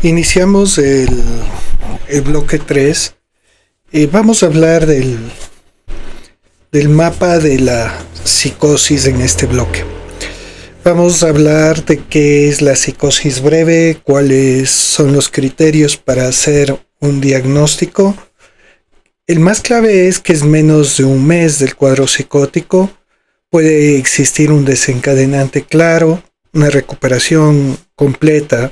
Iniciamos el bloque 3. Vamos a hablar del mapa de la psicosis en este bloque. Vamos a hablar de qué es la psicosis breve, cuáles son los criterios para hacer un diagnóstico. El más clave es que es menos de un mes del cuadro psicótico. Puede existir un desencadenante claro, una recuperación completa.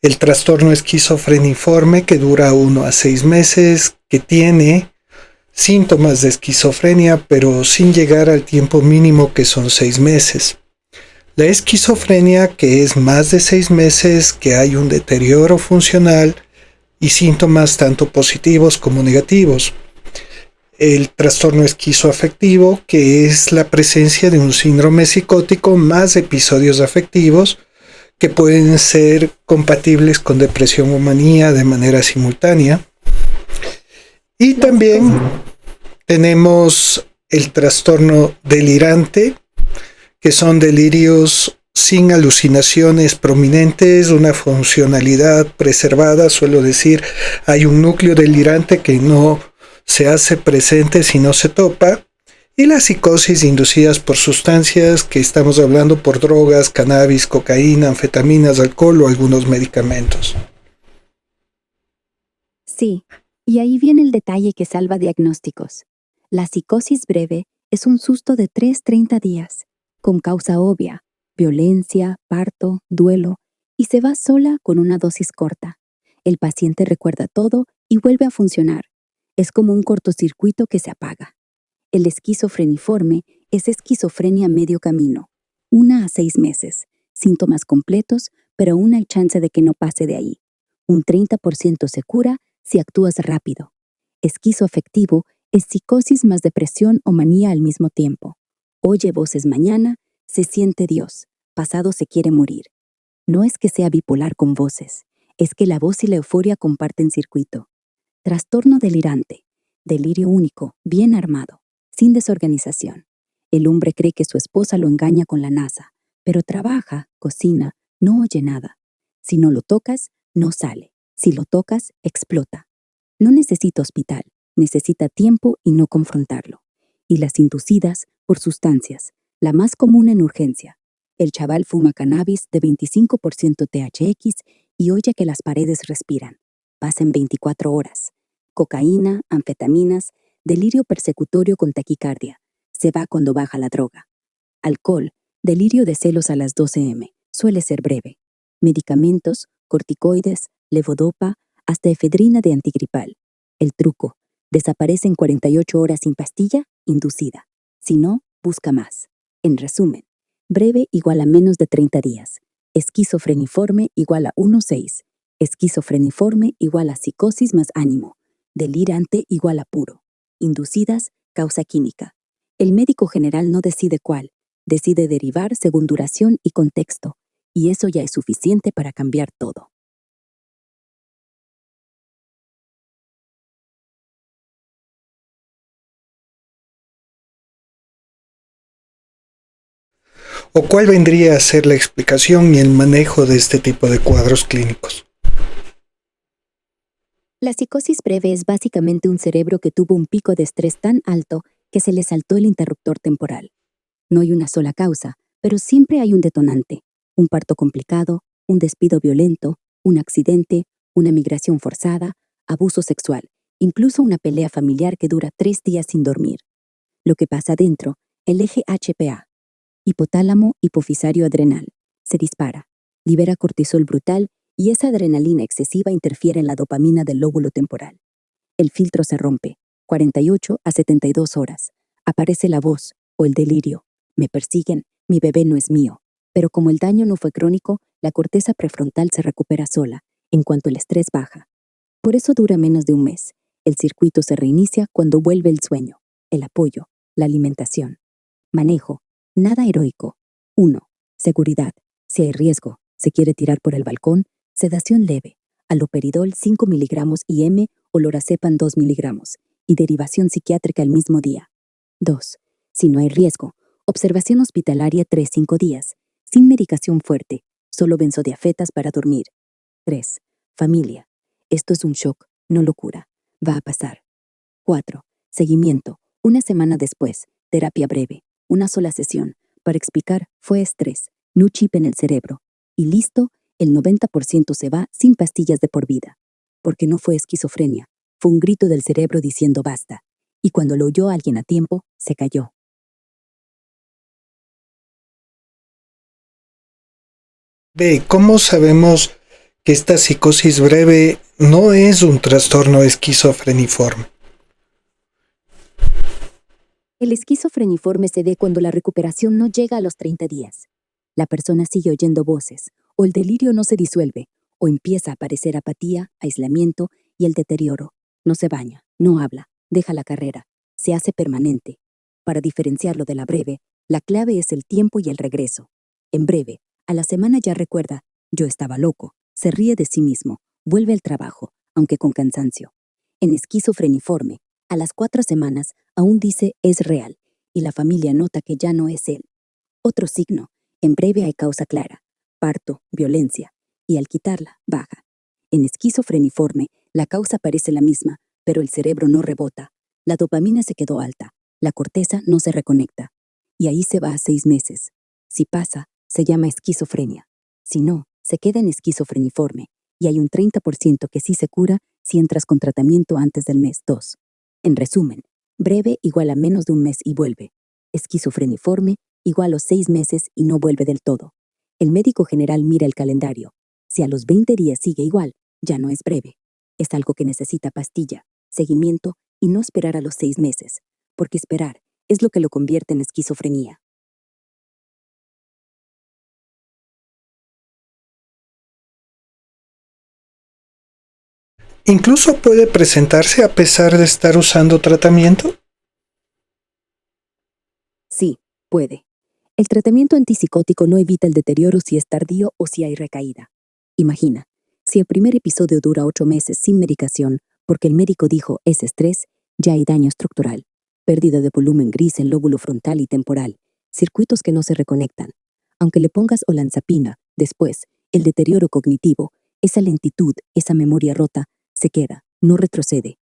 El trastorno esquizofreniforme, que dura 1 a 6 meses, que tiene síntomas de esquizofrenia, pero sin llegar al tiempo mínimo que son 6 meses. La esquizofrenia, que es más de 6 meses, que hay un deterioro funcional y síntomas tanto positivos como negativos. El trastorno esquizoafectivo, que es la presencia de un síndrome psicótico más episodios afectivos, que pueden ser compatibles con depresión o manía de manera simultánea. Y también tenemos el trastorno delirante, que son delirios sin alucinaciones prominentes, una funcionalidad preservada. Suelo decir, hay un núcleo delirante que no se hace presente si no se topa. Y las psicosis inducidas por sustancias, que estamos hablando por drogas, cannabis, cocaína, anfetaminas, alcohol o algunos medicamentos. Sí, y ahí viene el detalle que salva diagnósticos. La psicosis breve es un susto de 30 días, con causa obvia, violencia, parto, duelo, y se va sola con una dosis corta. El paciente recuerda todo y vuelve a funcionar. Es como un cortocircuito que se apaga. El esquizofreniforme es esquizofrenia medio camino, 1 a 6 meses, síntomas completos, pero aún hay chance de que no pase de ahí. Un 30% se cura si actúas rápido. Esquizoafectivo es psicosis más depresión o manía al mismo tiempo. Oye voces mañana, se siente Dios, pasado se quiere morir. No es que sea bipolar con voces, es que la voz y la euforia comparten circuito. Trastorno delirante, delirio único, bien armado, sin desorganización. El hombre cree que su esposa lo engaña con la NASA, pero trabaja, cocina, no oye nada. Si no lo tocas, no sale. Si lo tocas, explota. No necesita hospital, necesita tiempo y no confrontarlo. Y las inducidas por sustancias, la más común en urgencia. El chaval fuma cannabis de 25% THX y oye que las paredes respiran. Pasan 24 horas. Cocaína, anfetaminas, delirio persecutorio con taquicardia. Se va cuando baja la droga. Alcohol, delirio de celos a las 12 m. Suele ser breve. Medicamentos, corticoides, levodopa, hasta efedrina de antigripal. El truco, desaparece en 48 horas sin pastilla, inducida. Si no, busca más. En resumen, breve igual a menos de 30 días. Esquizofreniforme igual a 1,6. Esquizofreniforme igual a psicosis más ánimo. Delirante igual a puro. Inducidas, causa química. El médico general no decide cuál, decide derivar según duración y contexto, y eso ya es suficiente para cambiar todo. ¿O cuál vendría a ser la explicación y el manejo de este tipo de cuadros clínicos? La psicosis breve es básicamente un cerebro que tuvo un pico de estrés tan alto que se le saltó el interruptor temporal. No hay una sola causa, pero siempre hay un detonante. Un parto complicado, un despido violento, un accidente, una migración forzada, abuso sexual, incluso una pelea familiar que dura 3 días sin dormir. Lo que pasa dentro, el eje HPA, hipotálamo hipofisario adrenal, se dispara, libera cortisol brutal y esa adrenalina excesiva interfiere en la dopamina del lóbulo temporal. El filtro se rompe, 48 a 72 horas. Aparece la voz o el delirio. Me persiguen, mi bebé no es mío. Pero como el daño no fue crónico, la corteza prefrontal se recupera sola, en cuanto el estrés baja. Por eso dura menos de un mes. El circuito se reinicia cuando vuelve el sueño, el apoyo, la alimentación. Manejo. Nada heroico. 1. Seguridad. Si hay riesgo, se quiere tirar por el balcón, sedación leve. Aloperidol 5 miligramos IM o lorazepam 2 miligramos y derivación psiquiátrica el mismo día. 2. Si no hay riesgo, observación hospitalaria 3-5 días, sin medicación fuerte, solo benzodiazepínas para dormir. 3. Familia. Esto es un shock, no locura. Va a pasar. 4. Seguimiento. Una semana después. Terapia breve. Una sola sesión. Para explicar, fue estrés. No chip en el cerebro. Y listo, el 90% se va sin pastillas de por vida. Porque no fue esquizofrenia. Fue un grito del cerebro diciendo basta. Y cuando lo oyó alguien a tiempo, se cayó. B. ¿Cómo sabemos que esta psicosis breve no es un trastorno esquizofreniforme? El esquizofreniforme se ve cuando la recuperación no llega a los 30 días. La persona sigue oyendo voces, o el delirio no se disuelve, o empieza a aparecer apatía, aislamiento y el deterioro. No se baña, no habla, deja la carrera, se hace permanente. Para diferenciarlo de la breve, la clave es el tiempo y el regreso. En breve, a la semana ya recuerda, yo estaba loco, se ríe de sí mismo, vuelve al trabajo, aunque con cansancio. En esquizofreniforme, a las 4 semanas, aún dice es real, y la familia nota que ya no es él. Otro signo, en breve hay causa clara, parto, violencia, y al quitarla, baja. En esquizofreniforme, la causa parece la misma, pero el cerebro no rebota. La dopamina se quedó alta, la corteza no se reconecta, y ahí se va a 6 meses. Si pasa, se llama esquizofrenia. Si no, se queda en esquizofreniforme, y hay un 30% que sí se cura si entras con tratamiento antes del mes 2. En resumen, breve igual a menos de un mes y vuelve. Esquizofreniforme igual a los 6 meses y no vuelve del todo. El médico general mira el calendario. Si a los 20 días sigue igual, ya no es breve. Es algo que necesita pastilla, seguimiento y no esperar a los 6 meses, porque esperar es lo que lo convierte en esquizofrenia. ¿Incluso puede presentarse a pesar de estar usando tratamiento? Sí, puede. El tratamiento antipsicótico no evita el deterioro si es tardío o si hay recaída. Imagina, si el primer episodio dura 8 meses sin medicación porque el médico dijo es estrés, ya hay daño estructural, pérdida de volumen gris en lóbulo frontal y temporal, circuitos que no se reconectan. Aunque le pongas olanzapina, después, el deterioro cognitivo, esa lentitud, esa memoria rota, se queda, no retrocede.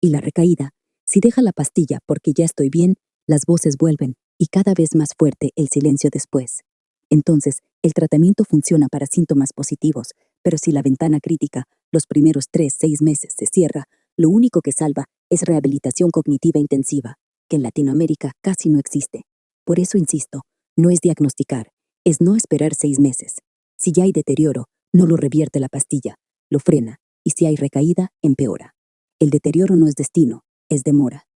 Y la recaída, si deja la pastilla porque ya estoy bien, las voces vuelven y cada vez más fuerte el silencio después. Entonces, el tratamiento funciona para síntomas positivos, pero si la ventana crítica, los primeros 3-6 meses se cierra, lo único que salva es rehabilitación cognitiva intensiva, que en Latinoamérica casi no existe. Por eso insisto, no es diagnosticar, es no esperar 6 meses. Si ya hay deterioro, no lo revierte la pastilla, lo frena, y si hay recaída, empeora. El deterioro no es destino, es demora.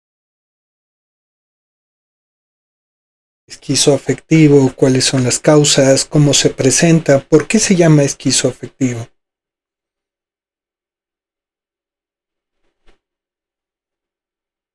Esquizoafectivo, ¿cuáles son las causas? ¿Cómo se presenta? ¿Por qué se llama esquizoafectivo?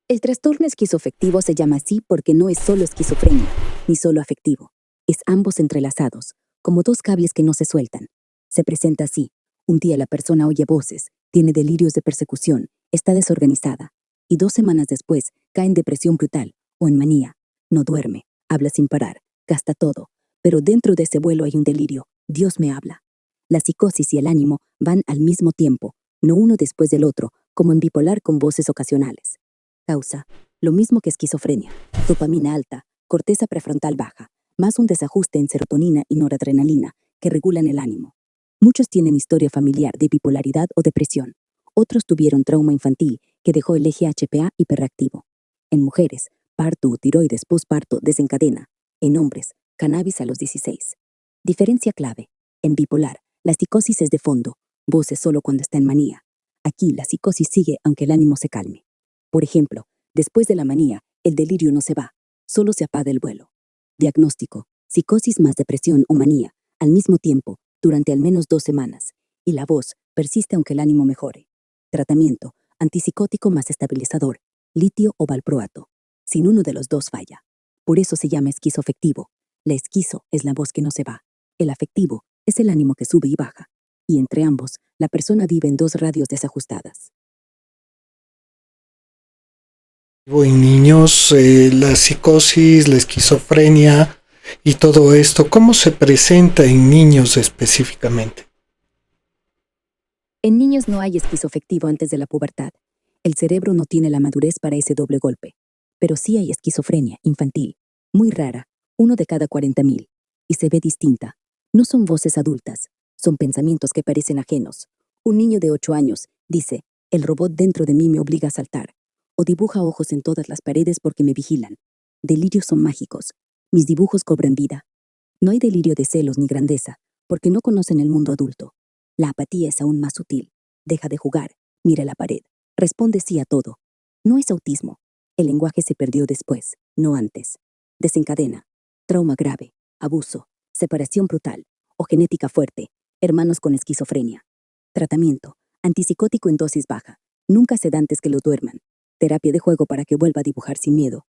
El trastorno esquizoafectivo se llama así porque no es solo esquizofrenia, ni solo afectivo. Es ambos entrelazados, como dos cables que no se sueltan. Se presenta así. Un día la persona oye voces, tiene delirios de persecución, está desorganizada, y 2 semanas después cae en depresión brutal o en manía. No duerme, habla sin parar, gasta todo, pero dentro de ese vuelo hay un delirio. Dios me habla. La psicosis y el ánimo van al mismo tiempo, no uno después del otro, como en bipolar con voces ocasionales. Causa, lo mismo que esquizofrenia, dopamina alta, corteza prefrontal baja, más un desajuste en serotonina y noradrenalina que regulan el ánimo. Muchos tienen historia familiar de bipolaridad o depresión. Otros tuvieron trauma infantil que dejó el eje HPA hiperactivo. En mujeres, parto o tiroides postparto desencadena. En hombres, cannabis a los 16. Diferencia clave. En bipolar, la psicosis es de fondo, voces solo cuando está en manía. Aquí la psicosis sigue aunque el ánimo se calme. Por ejemplo, después de la manía, el delirio no se va, solo se apaga el vuelo. Diagnóstico, psicosis más depresión o manía, al mismo tiempo, durante al menos 2 semanas, y la voz persiste aunque el ánimo mejore. Tratamiento, antipsicótico más estabilizador, litio o valproato, sin uno de los dos falla. Por eso se llama esquizoafectivo. La esquizo es la voz que no se va, el afectivo es el ánimo que sube y baja, y entre ambos, la persona vive en 2 radios desajustadas. En niños, la psicosis, la esquizofrenia y todo esto, ¿cómo se presenta en niños específicamente? En niños no hay esquizoafectivo antes de la pubertad. El cerebro no tiene la madurez para ese doble golpe. Pero sí hay esquizofrenia infantil, muy rara, 1 de cada 40.000, y se ve distinta. No son voces adultas, son pensamientos que parecen ajenos. Un niño de 8 años dice, el robot dentro de mí me obliga a saltar, o dibuja ojos en todas las paredes porque me vigilan. Delirios son mágicos. Mis dibujos cobran vida. No hay delirio de celos ni grandeza, porque no conocen el mundo adulto. La apatía es aún más sutil. Deja de jugar, mira la pared, responde sí a todo. No es autismo. El lenguaje se perdió después, no antes. Desencadena. Trauma grave, abuso, separación brutal o genética fuerte, hermanos con esquizofrenia. Tratamiento. Antipsicótico en dosis baja. Nunca sedantes que lo duerman. Terapia de juego para que vuelva a dibujar sin miedo.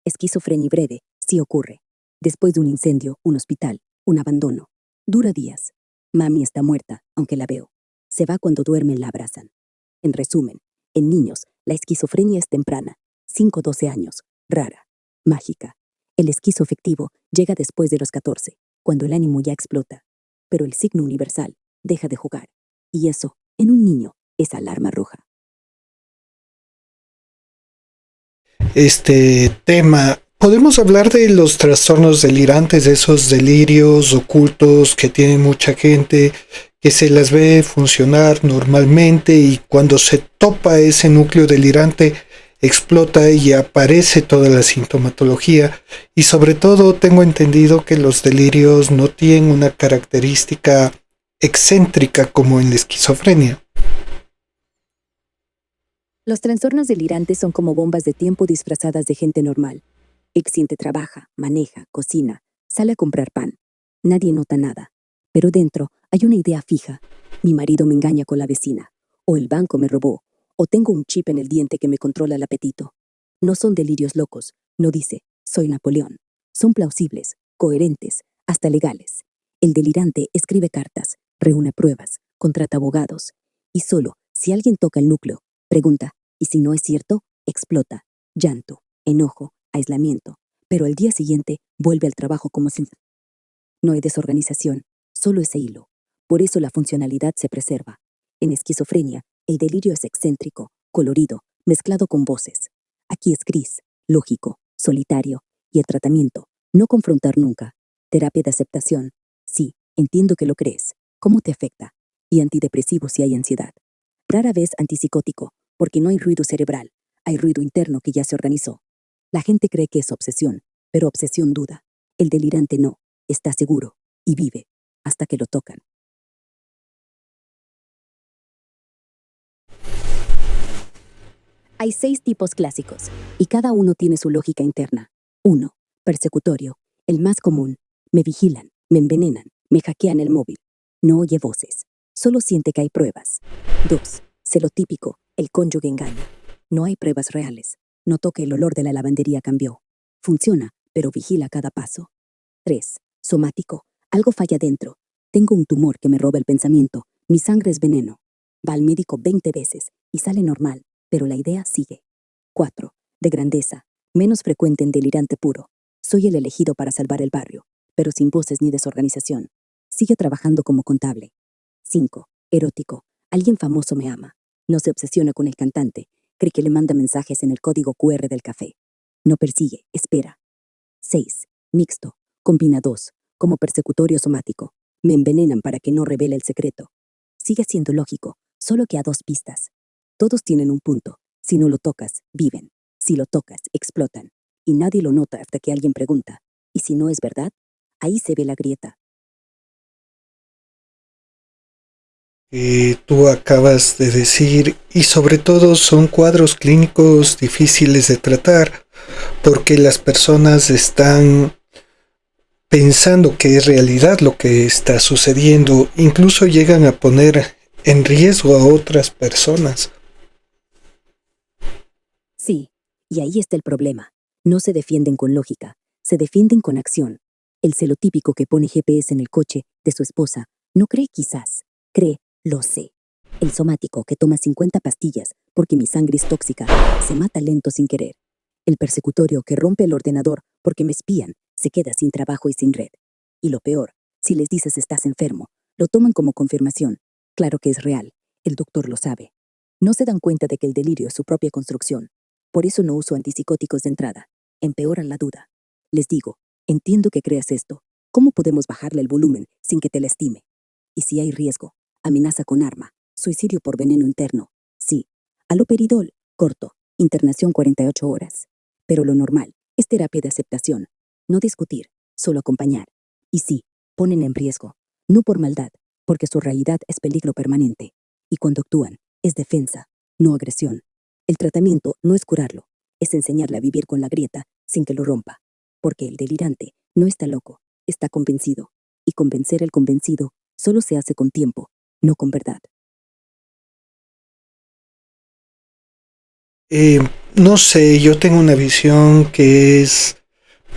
Esquizofrenia breve, sí ocurre. Después de un incendio, un hospital, un abandono. Dura días. Mami está muerta, aunque la veo. Se va cuando duermen, la abrazan. En resumen, en niños, la esquizofrenia es temprana, 5-12 años, rara, mágica. El esquizoafectivo llega después de los 14, cuando el ánimo ya explota. Pero el signo universal deja de jugar. Y eso, en un niño, es alarma roja. Este tema, podemos hablar de los trastornos delirantes, de esos delirios ocultos que tiene mucha gente, que se las ve funcionar normalmente y cuando se topa ese núcleo delirante explota y aparece toda la sintomatología. Y sobre todo tengo entendido que los delirios no tienen una característica excéntrica como en la esquizofrenia. Los trastornos delirantes son como bombas de tiempo disfrazadas de gente normal. Exciente trabaja, maneja, cocina, sale a comprar pan. Nadie nota nada. Pero dentro hay una idea fija. Mi marido me engaña con la vecina. O el banco me robó. O tengo un chip en el diente que me controla el apetito. No son delirios locos. No dice, soy Napoleón. Son plausibles, coherentes, hasta legales. El delirante escribe cartas, reúne pruebas, contrata abogados. Y solo, si alguien toca el núcleo, pregunta, y si no es cierto, explota. Llanto, enojo, aislamiento. Pero al día siguiente vuelve al trabajo como si... No hay desorganización, solo ese hilo. Por eso la funcionalidad se preserva. En esquizofrenia, el delirio es excéntrico, colorido, mezclado con voces. Aquí es gris, lógico, solitario. Y el tratamiento, no confrontar nunca. Terapia de aceptación. Sí, entiendo que lo crees. ¿Cómo te afecta? Y antidepresivo si hay ansiedad. Rara vez antipsicótico, porque no hay ruido cerebral, hay ruido interno que ya se organizó. La gente cree que es obsesión, pero obsesión duda. El delirante no, está seguro, y vive, hasta que lo tocan. Hay 6 tipos clásicos, y cada uno tiene su lógica interna. 1. Persecutorio, el más común. Me vigilan, me envenenan, me hackean el móvil. No oye voces, solo siente que hay pruebas. 2. Celotípico, el cónyuge engaña. No hay pruebas reales. Notó que el olor de la lavandería cambió. Funciona, pero vigila cada paso. 3. Somático, algo falla dentro. Tengo un tumor que me roba el pensamiento. Mi sangre es veneno. Va al médico 20 veces y sale normal, pero la idea sigue. 4. De grandeza, menos frecuente en delirante puro. Soy el elegido para salvar el barrio, pero sin voces ni desorganización. Sigue trabajando como contable. 5. Erótico, alguien famoso me ama. No se obsesiona con el cantante, cree que le manda mensajes en el código QR del café. No persigue, espera. 6. Mixto, combina 2, como persecutorio somático. Me envenenan para que no revele el secreto. Sigue siendo lógico, solo que a 2 pistas. Todos tienen un punto. Si no lo tocas, viven. Si lo tocas, explotan. Y nadie lo nota hasta que alguien pregunta. ¿Y si no es verdad? Ahí se ve la grieta. Tú acabas de decir, y sobre todo son cuadros clínicos difíciles de tratar porque las personas están pensando que es realidad lo que está sucediendo, incluso llegan a poner en riesgo a otras personas. Sí, y ahí está el problema. No se defienden con lógica, se defienden con acción. El celotípico que pone GPS en el coche de su esposa no cree quizás, cree, lo sé. El somático que toma 50 pastillas porque mi sangre es tóxica se mata lento sin querer. El persecutorio que rompe el ordenador porque me espían se queda sin trabajo y sin red. Y lo peor, si les dices estás enfermo, lo toman como confirmación. Claro que es real. El doctor lo sabe. No se dan cuenta de que el delirio es su propia construcción. Por eso no uso antipsicóticos de entrada. Empeoran la duda. Les digo, entiendo que creas esto. ¿Cómo podemos bajarle el volumen sin que te lastime? Y si hay riesgo, amenaza con arma, suicidio por veneno interno. Sí, haloperidol, corto, internación 48 horas. Pero lo normal es terapia de aceptación. No discutir, solo acompañar. Y sí, ponen en riesgo. No por maldad, porque su realidad es peligro permanente. Y cuando actúan, es defensa, no agresión. El tratamiento no es curarlo, es enseñarle a vivir con la grieta sin que lo rompa. Porque el delirante no está loco, está convencido. Y convencer al convencido solo se hace con tiempo, no con verdad. Eh, no sé, yo tengo una visión que es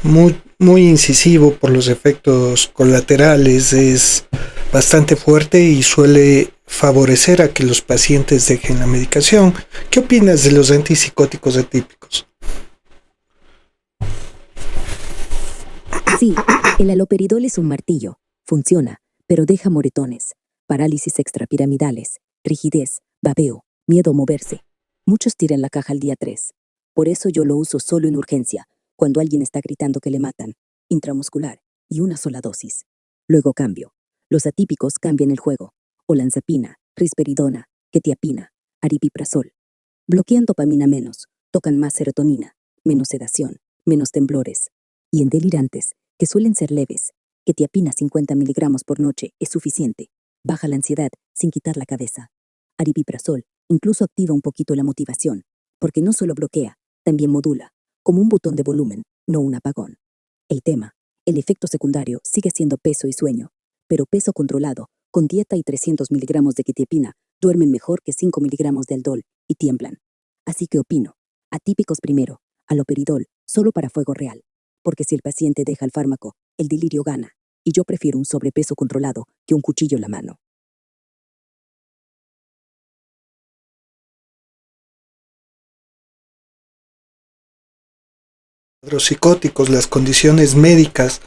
muy incisivo por los efectos colaterales, es bastante fuerte y suele favorecer a que los pacientes dejen la medicación. ¿Qué opinas de los antipsicóticos atípicos? Sí, el haloperidol es un martillo, funciona, pero deja moretones, parálisis extrapiramidales, rigidez, babeo, miedo a moverse. Muchos tiran la caja al día 3. Por eso yo lo uso solo en urgencia, cuando alguien está gritando que le matan, intramuscular, y una sola dosis. Luego cambio. Los atípicos cambian el juego. Olanzapina, risperidona, quetiapina, aripiprazol. Bloquean dopamina menos, tocan más serotonina, menos sedación, menos temblores. Y en delirantes, que suelen ser leves, quetiapina 50 miligramos por noche es suficiente. Baja la ansiedad sin quitar la cabeza. Aripiprazol incluso activa un poquito la motivación, porque no solo bloquea, también modula, como un botón de volumen, no un apagón. El tema, el efecto secundario sigue siendo peso y sueño, pero peso controlado, con dieta y 300 miligramos de quetiapina, duermen mejor que 5 miligramos de Aldol y tiemblan. Así que opino, atípicos primero, haloperidol solo para fuego real, porque si el paciente deja el fármaco, el delirio gana, y yo prefiero un sobrepeso controlado que un cuchillo en la mano. Cuadros psicóticos, las condiciones médicas,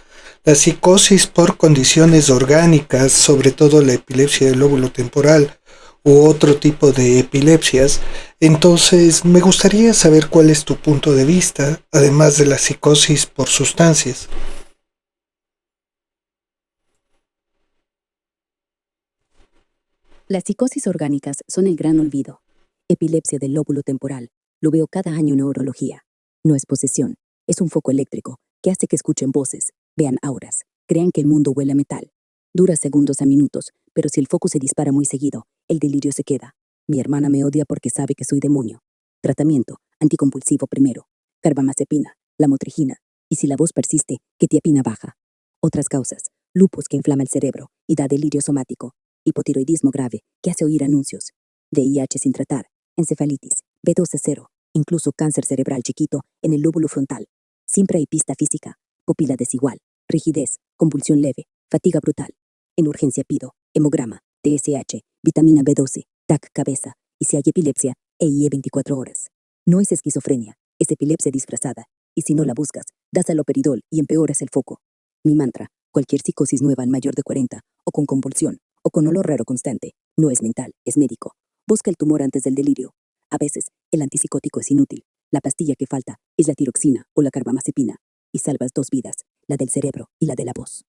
la psicosis por condiciones orgánicas, sobre todo la epilepsia del lóbulo temporal u otro tipo de epilepsias. Entonces, me gustaría saber cuál es tu punto de vista, además de la psicosis por sustancias. Las psicosis orgánicas son el gran olvido. Epilepsia del lóbulo temporal. Lo veo cada año en neurología. No es posesión, es un foco eléctrico que hace que escuchen voces, vean auras, crean que el mundo huele a metal. Dura segundos a minutos, pero si el foco se dispara muy seguido, el delirio se queda. Mi hermana me odia porque sabe que soy demonio. Tratamiento, anticonvulsivo primero. Carbamazepina, lamotrigina. Y si la voz persiste, quetiapina baja. Otras causas, lupus que inflama el cerebro y da delirio somático. Hipotiroidismo grave, que hace oír anuncios, VIH sin tratar, encefalitis, B12-0, incluso cáncer cerebral chiquito en el lóbulo frontal. Siempre hay pista física, pupila desigual, rigidez, convulsión leve, fatiga brutal. En urgencia pido, hemograma, TSH, vitamina B12, TAC cabeza, y si hay epilepsia, EIE 24 horas. No es esquizofrenia, es epilepsia disfrazada, y si no la buscas, das haloperidol y empeoras el foco. Mi mantra, cualquier psicosis nueva en mayor de 40, o con convulsión, o con olor raro constante, no es mental, es médico. Busca el tumor antes del delirio. A veces, el antipsicótico es inútil. La pastilla que falta es la tiroxina o la carbamazepina. Y salvas 2 vidas, la del cerebro y la de la voz.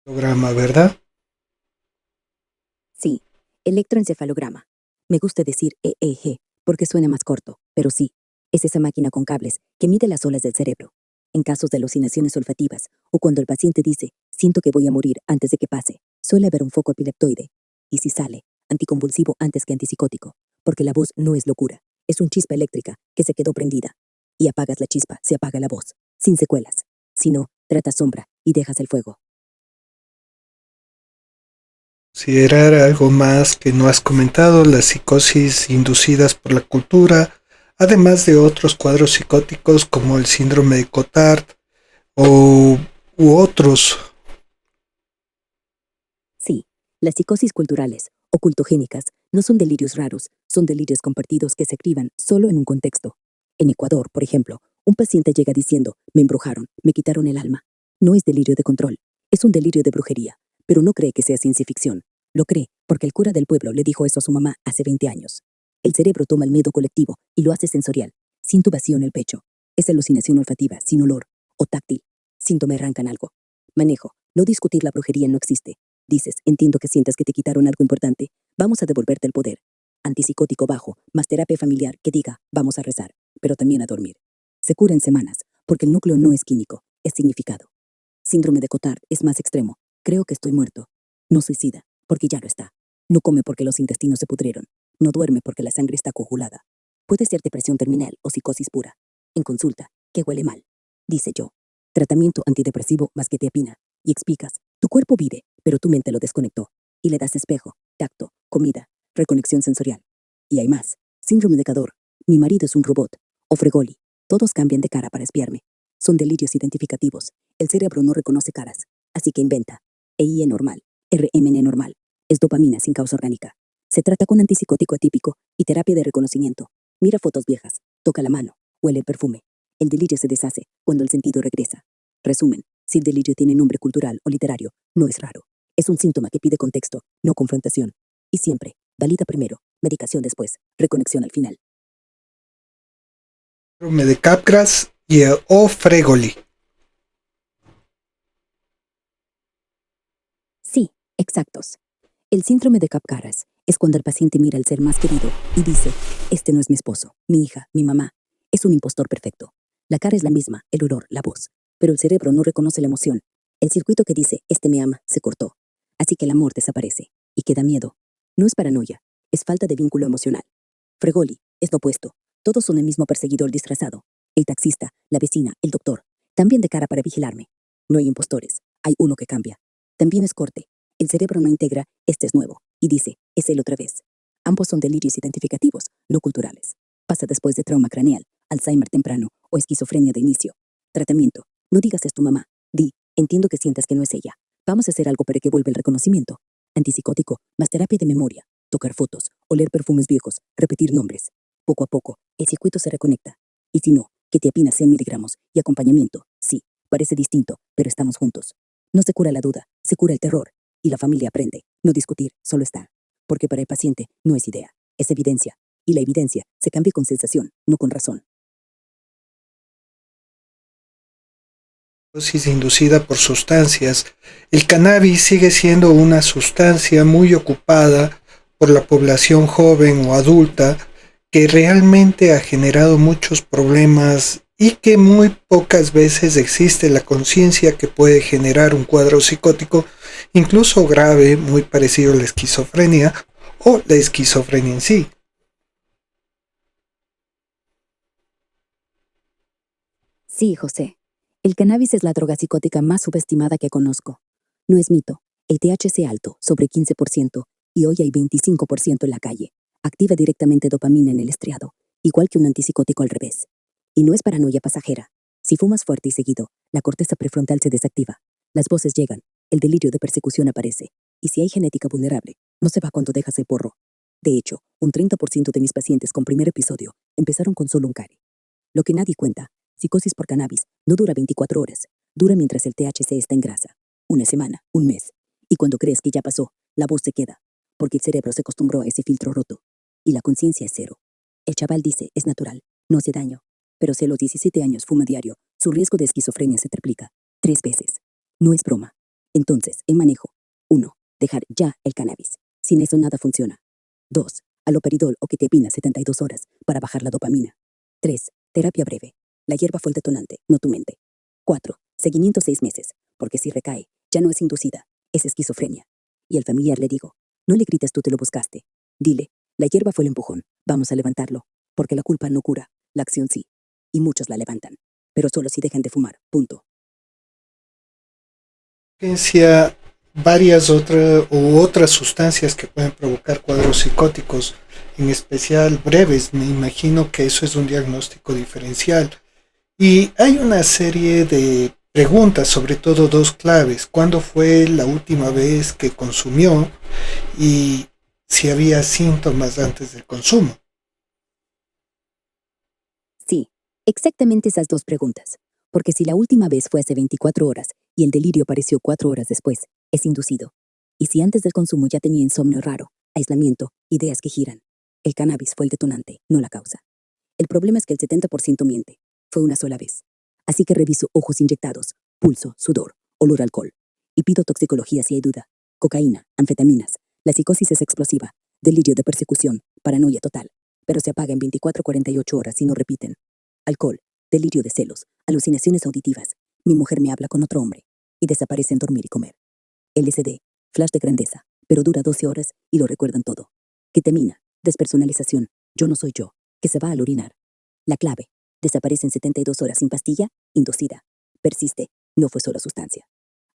Programa, ¿verdad? Sí, electroencefalograma. Me gusta decir EEG porque suena más corto, pero sí, es esa máquina con cables que mide las olas del cerebro. En casos de alucinaciones olfativas o cuando el paciente dice, siento que voy a morir antes de que pase, suele haber un foco epileptoide. Y si sale, anticonvulsivo antes que antipsicótico, porque la voz no es locura, es un chispa eléctrica que se quedó prendida. Y apagas la chispa, se apaga la voz, sin secuelas. Si no, tratas sombra y dejas el fuego. Considerar algo más que no has comentado, las psicosis inducidas por la cultura, además de otros cuadros psicóticos como el síndrome de Cotard o u otros. Sí, las psicosis culturales o cultogénicas no son delirios raros, son delirios compartidos que se activan solo en un contexto. En Ecuador, por ejemplo, un paciente llega diciendo, me embrujaron, me quitaron el alma. No es delirio de control, es un delirio de brujería, pero no cree que sea ciencia ficción. Lo cree porque el cura del pueblo le dijo eso a su mamá hace 20 años. El cerebro toma el miedo colectivo y lo hace sensorial, siento vacío en el pecho. Es alucinación olfativa, sin olor, o táctil. Siento me arrancan algo. Manejo, no discutir la brujería no existe. Dices, entiendo que sientas que te quitaron algo importante. Vamos a devolverte el poder. Antipsicótico bajo, más terapia familiar que diga, vamos a rezar, pero también a dormir. Se cura en semanas, porque el núcleo no es químico, es significado. Síndrome de Cotard es más extremo. Creo que estoy muerto. No suicida, porque ya lo está. No come porque los intestinos se pudrieron. No duerme porque la sangre está coagulada. Puede ser depresión terminal o psicosis pura. En consulta, que huele mal. Dice yo. Tratamiento antidepresivo más quetiapina. Y explicas, tu cuerpo vive, pero tu mente lo desconectó. Y le das espejo, tacto, comida, reconexión sensorial. Y hay más. Síndrome de Cador. Mi marido es un robot. O Fregoli. Todos cambian de cara para espiarme. Son delirios identificativos. El cerebro no reconoce caras. Así que inventa. EIE normal. RMN normal. Es dopamina sin causa orgánica. Se trata con antipsicótico atípico y terapia de reconocimiento. Mira fotos viejas. Toca la mano. Huele el perfume. El delirio se deshace cuando el sentido regresa. Resumen. Si el delirio tiene nombre cultural o literario, no es raro. Es un síntoma que pide contexto, no confrontación. Y siempre, valida primero, medicación después, reconexión al final. Síndrome de Capgras y o Fregoli. Sí, exactos. El síndrome de Capgras es cuando el paciente mira al ser más querido y dice, este no es mi esposo, mi hija, mi mamá. Es un impostor perfecto. La cara es la misma, el olor, la voz. Pero el cerebro no reconoce la emoción. El circuito que dice, este me ama, se cortó. Así que el amor desaparece. Y queda miedo. No es paranoia, es falta de vínculo emocional. Fregoli es lo opuesto. Todos son el mismo perseguidor disfrazado. El taxista, la vecina, el doctor. También de cara para vigilarme. No hay impostores. Hay uno que cambia. También es corte. El cerebro no integra, este es nuevo. Y dice, es él otra vez. Ambos son delirios identificativos, no culturales. Pasa después de trauma craneal, Alzheimer temprano o esquizofrenia de inicio. Tratamiento. No digas es tu mamá. Di, entiendo que sientas que no es ella. Vamos a hacer algo para que vuelva el reconocimiento. Antipsicótico, más terapia de memoria. Tocar fotos, oler perfumes viejos, repetir nombres. Poco a poco, el circuito se reconecta. Y si no, quetiapina 100 miligramos y acompañamiento. Sí, parece distinto, pero estamos juntos. No se cura la duda, se cura el terror. Y la familia aprende. No discutir, solo estar. Porque para el paciente no es idea, es evidencia. Y la evidencia se cambia con sensación, no con razón. Dosis inducida por sustancias. El cannabis sigue siendo una sustancia muy ocupada por la población joven o adulta que realmente ha generado muchos problemas y que muy pocas veces existe la conciencia que puede generar un cuadro psicótico, incluso grave, muy parecido a la esquizofrenia o la esquizofrenia en sí. Sí, José. El cannabis es la droga psicótica más subestimada que conozco. No es mito. El THC alto, sobre 15%, y hoy hay 25% en la calle. Activa directamente dopamina en el estriado, igual que un antipsicótico al revés. Y no es paranoia pasajera. Si fumas fuerte y seguido, la corteza prefrontal se desactiva. Las voces llegan, el delirio de persecución aparece. Y si hay genética vulnerable, no se va cuando dejas el porro. De hecho, un 30% de mis pacientes con primer episodio empezaron con solo un cari. Lo que nadie cuenta, psicosis por cannabis, no dura 24 horas. Dura mientras el THC está en grasa. Una semana, un mes. Y cuando crees que ya pasó, la voz se queda. Porque el cerebro se acostumbró a ese filtro roto. Y la conciencia es cero. El chaval dice, es natural, no hace daño. Pero si a los 17 años fuma diario, su riesgo de esquizofrenia se triplica. 3 veces. No es broma. Entonces, el manejo. 1. Dejar ya el cannabis. Sin eso nada funciona. 2. Haloperidol o quetiapina 72 horas para bajar la dopamina. 3. Terapia breve. La hierba fue el detonante, no tu mente. 4. Seguimiento 6 meses, porque si recae, ya no es inducida, es esquizofrenia. Y al familiar le digo, no le grites tú te lo buscaste. Dile, la hierba fue el empujón, vamos a levantarlo, porque la culpa no cura, la acción sí. Y muchos la levantan, pero solo si dejan de fumar, punto. Ciencia, varias otras sustancias que pueden provocar cuadros psicóticos, en especial breves. Me imagino que eso es un diagnóstico diferencial. Y hay una serie de preguntas, sobre todo dos claves. ¿Cuándo fue la última vez que consumió? Y si había síntomas antes del consumo. Sí, exactamente esas dos preguntas. Porque si la última vez fue hace 24 horas y el delirio apareció 4 horas después, Es inducido. Y si antes del consumo ya tenía insomnio raro, aislamiento, ideas que giran, el cannabis fue el detonante, no la causa. El problema es que el 70% miente. Fue una sola vez. Así que reviso ojos inyectados, pulso, sudor, olor a alcohol. Y pido toxicología si hay duda. Cocaína, anfetaminas. La psicosis es explosiva. Delirio de persecución, paranoia total. Pero se apaga en 24-48 horas si no repiten. Alcohol, delirio de celos, alucinaciones auditivas. Mi mujer me habla con otro hombre. Y desaparece en dormir y comer. LSD, flash de grandeza, pero dura 12 horas y lo recuerdan todo. Ketamina, despersonalización, yo no soy yo, que se va al orinar. La clave, desaparece en 72 horas sin pastilla, inducida. Persiste, no fue solo sustancia.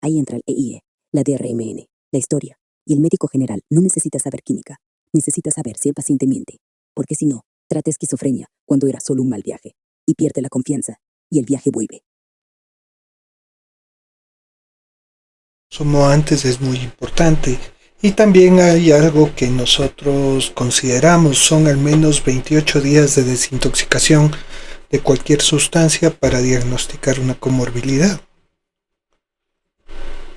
Ahí entra el EIE, la DRMN, la historia, y el médico general no necesita saber química, necesita saber si el paciente miente, porque si no, trata esquizofrenia cuando era solo un mal viaje, y pierde la confianza, y el viaje vuelve. Consumo antes es muy importante. Y también hay algo que nosotros consideramos, son al menos 28 días de desintoxicación de cualquier sustancia para diagnosticar una comorbilidad.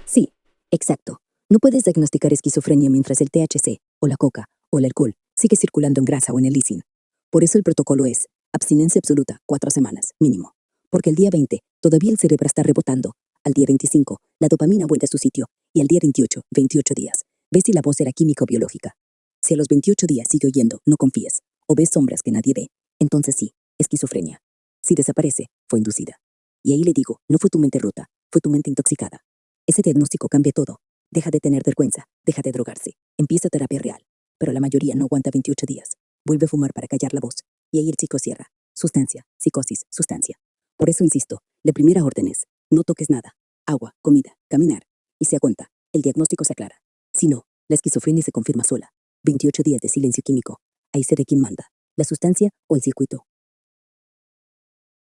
Sí, exacto. No puedes diagnosticar esquizofrenia mientras el THC, o la coca, o el alcohol sigue circulando en grasa o en el lisín. Por eso el protocolo es abstinencia absoluta 4 semanas, mínimo. Porque el día 20 todavía el cerebro está rebotando. Al día 25 la dopamina vuelve a su sitio. Y al día 28, 28 días, ves si la voz era química o biológica. Si a los 28 días sigue oyendo, no confíes. O ves sombras que nadie ve. Entonces sí, esquizofrenia. Si desaparece, fue inducida. Y ahí le digo, no fue tu mente rota, fue tu mente intoxicada. Ese diagnóstico cambia todo. Deja de tener vergüenza, deja de drogarse. Empieza terapia real. Pero la mayoría no aguanta 28 días. Vuelve a fumar para callar la voz. Y ahí el ciclo cierra. Sustancia, psicosis, sustancia. Por eso insisto, la primera orden es, no toques nada. Agua, comida, caminar. Y se aguanta, el diagnóstico se aclara. Si no, la esquizofrenia se confirma sola. 28 días de silencio químico. Ahí se ve quién manda, la sustancia o el circuito.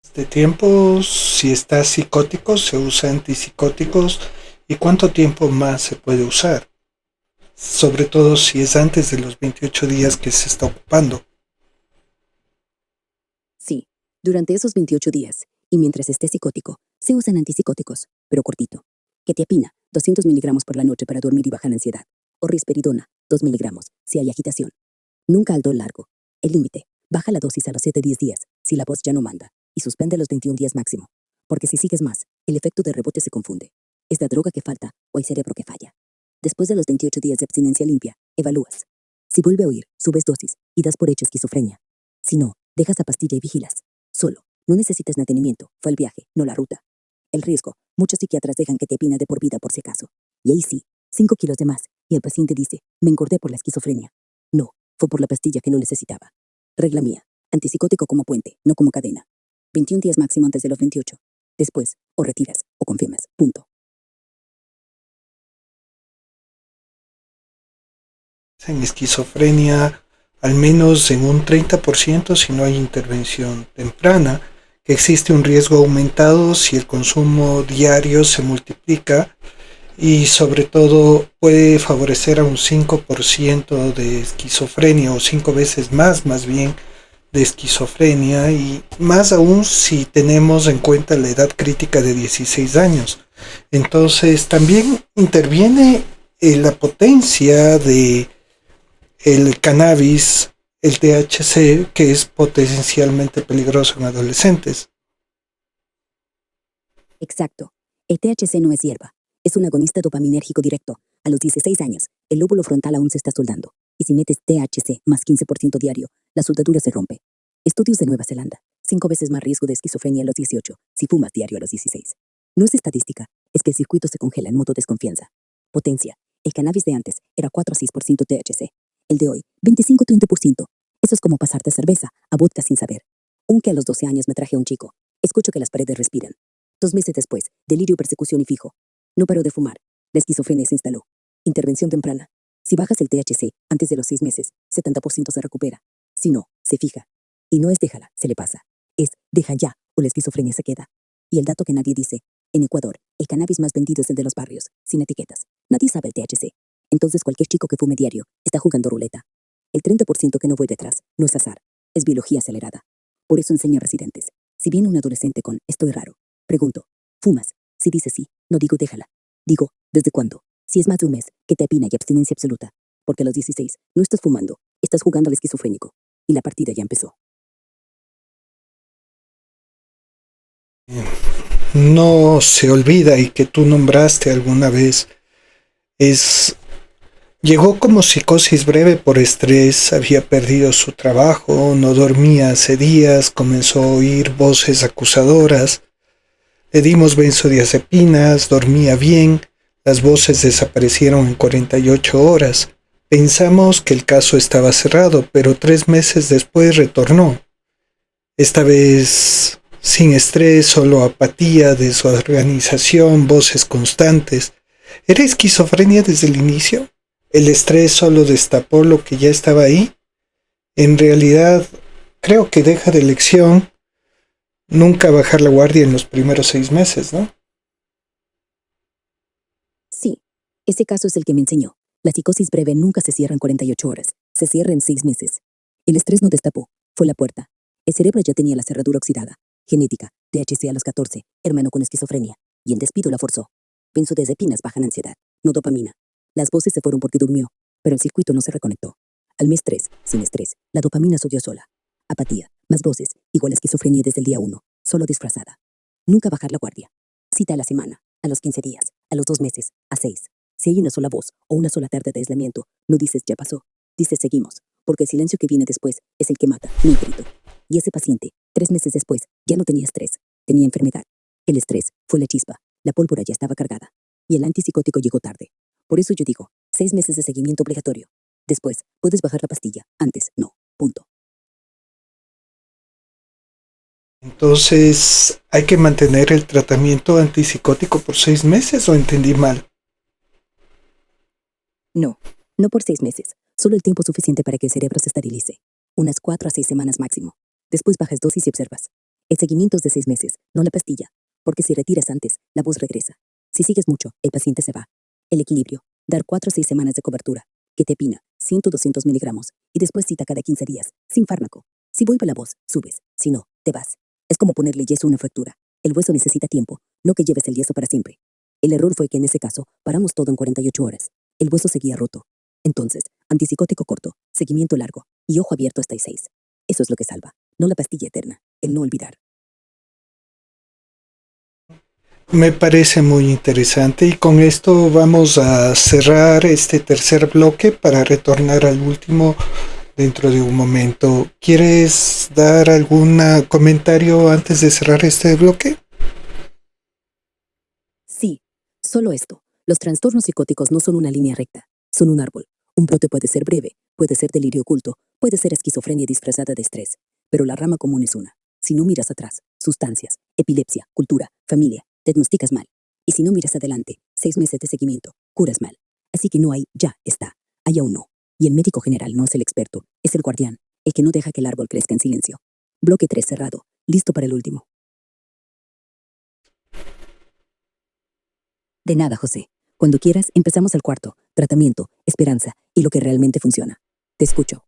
Este tiempo, si está psicótico, se usa antipsicóticos. ¿Y cuánto tiempo más se puede usar? Sobre todo si es antes de los 28 días que se está ocupando. Sí, durante esos 28 días, y mientras esté psicótico, se usan antipsicóticos, pero cortito. Quetiapina, 200 miligramos por la noche para dormir y bajar la ansiedad. O risperidona, 2 miligramos, si hay agitación. Nunca algo largo. El límite, baja la dosis a los 7-10 días, si la voz ya no manda, y suspende los 21 días máximo. Porque si sigues más, el efecto de rebote se confunde. ¿Es la droga que falta o el cerebro que falla? Después de los 28 días de abstinencia limpia, evalúas. Si vuelve a oír, subes dosis y das por hecho esquizofrenia. Si no, dejas la pastilla y vigilas. Solo, no necesitas mantenimiento, fue el viaje, no la ruta. El riesgo, muchos psiquiatras dejan ketamina de por vida por si acaso. Y ahí sí, 5 kilos de más, y el paciente dice, me engordé por la esquizofrenia. No, fue por la pastilla que no necesitaba. Regla mía, antipsicótico como puente, no como cadena. 21 días máximo antes de los 28. Después, o retiras, o confirmas, punto. En esquizofrenia, al menos en un 30% si no hay intervención temprana, que existe un riesgo aumentado si el consumo diario se multiplica y sobre todo puede favorecer a un 5% de esquizofrenia o 5 veces más bien de esquizofrenia y más aún si tenemos en cuenta la edad crítica de 16 años. Entonces también interviene la potencia de el cannabis, el THC, que es potencialmente peligroso en adolescentes. Exacto. El THC no es hierba. Es un agonista dopaminérgico directo. A los 16 años, el lóbulo frontal aún se está soldando. Y si metes THC más 15% diario, la soldadura se rompe. Estudios de Nueva Zelanda. 5 veces más riesgo de esquizofrenia a los 18 si fumas diario a los 16. No es estadística, es que el circuito se congela en modo desconfianza. Potencia. El cannabis de antes era 4 a 6% THC. El de hoy, 25-30%. Eso es como pasar de cerveza a vodka sin saber. Aunque a los 12 años me traje a un chico. Escucho que las paredes respiran. 2 meses después, delirio, persecución y fijo. No paró de fumar. La esquizofrenia se instaló. Intervención temprana. Si bajas el THC antes de los 6 meses, 70% se recupera. Si no, se fija. Y no es déjala, se le pasa. Es deja ya o la esquizofrenia se queda. Y el dato que nadie dice. En Ecuador, el cannabis más vendido es el de los barrios, sin etiquetas. Nadie sabe el THC. Entonces cualquier chico que fume diario está jugando ruleta. El 30% que no vuelve atrás no es azar, es biología acelerada. Por eso enseño a residentes. Si viene un adolescente con estoy raro, pregunto, ¿fumas? Si dice sí, no digo déjala. Digo, ¿desde cuándo? Si es más de un mes, ketamina y abstinencia absoluta. Porque a los 16 no estás fumando, estás jugando al esquizofrénico. Y la partida ya empezó. No se olvida y que tú nombraste alguna vez, es llegó como psicosis breve por estrés, había perdido su trabajo, no dormía hace días, comenzó a oír voces acusadoras, le dimos benzodiazepinas, dormía bien, las voces desaparecieron en 48 horas. Pensamos que el caso estaba cerrado, pero 3 meses después retornó. Esta vez sin estrés, solo apatía, desorganización, voces constantes. ¿Era esquizofrenia desde el inicio? ¿El estrés solo destapó lo que ya estaba ahí? En realidad, creo que deja de lección nunca bajar la guardia en los primeros 6 meses, ¿no? Sí, ese caso es el que me enseñó. La psicosis breve nunca se cierra en 48 horas, se cierra en 6 meses. El estrés no destapó, fue la puerta. El cerebro ya tenía la cerradura oxidada. Genética, THC a los 14, hermano con esquizofrenia. Y el despido la forzó. Benzodiazepinas bajan ansiedad, no dopamina. Las voces se fueron porque durmió, pero el circuito no se reconectó. Al mes 3, sin estrés, la dopamina subió sola. Apatía, más voces, igual a esquizofrenia desde el día 1, solo disfrazada. Nunca bajar la guardia. Cita a la semana, a los 15 días, a los 2 meses, a 6. Si hay una sola voz o una sola tarde de aislamiento, no dices ya pasó, dices seguimos, porque el silencio que viene después es el que mata, no el grito. Y ese paciente, 3 meses después, ya no tenía estrés, tenía enfermedad. El estrés fue la chispa, la pólvora ya estaba cargada. Y el antipsicótico llegó tarde. Por eso yo digo, 6 meses de seguimiento obligatorio. Después, puedes bajar la pastilla, antes no, punto. Entonces, ¿hay que mantener el tratamiento antipsicótico por 6 meses o entendí mal? No, no por 6 meses, solo el tiempo suficiente para que el cerebro se estabilice. Unas 4 a 6 semanas máximo. Después bajas dosis y observas. El seguimiento es de 6 meses, no la pastilla, porque si retiras antes, la voz regresa. Si sigues mucho, el paciente se va. El equilibrio, dar 4 a 6 semanas de cobertura. Ketamina, 100-200 miligramos, y después cita cada 15 días, sin fármaco. Si vuelve la voz, subes, si no, te vas. Es como ponerle yeso a una fractura. El hueso necesita tiempo, no que lleves el yeso para siempre. El error fue que en ese caso, paramos todo en 48 horas. El hueso seguía roto. Entonces, antipsicótico corto, seguimiento largo, y ojo abierto hasta el 6. Eso es lo que salva, no la pastilla eterna, el no olvidar. Me parece muy interesante y con esto vamos a cerrar este tercer bloque para retornar al último dentro de un momento. ¿Quieres dar algún comentario antes de cerrar este bloque? Sí, solo esto. Los trastornos psicóticos no son una línea recta, son un árbol. Un brote puede ser breve, puede ser delirio oculto, puede ser esquizofrenia disfrazada de estrés, pero la rama común es una. Si no miras atrás, sustancias, epilepsia, cultura, familia, diagnosticas mal. Y si no miras adelante, 6 meses de seguimiento, curas mal. Así que no hay ya está, hay aún no. Y el médico general no es el experto, es el guardián, el que no deja que el árbol crezca en silencio. Bloque 3 cerrado, listo para el último. De nada, José. Cuando quieras, empezamos al cuarto. Tratamiento, esperanza y lo que realmente funciona. Te escucho.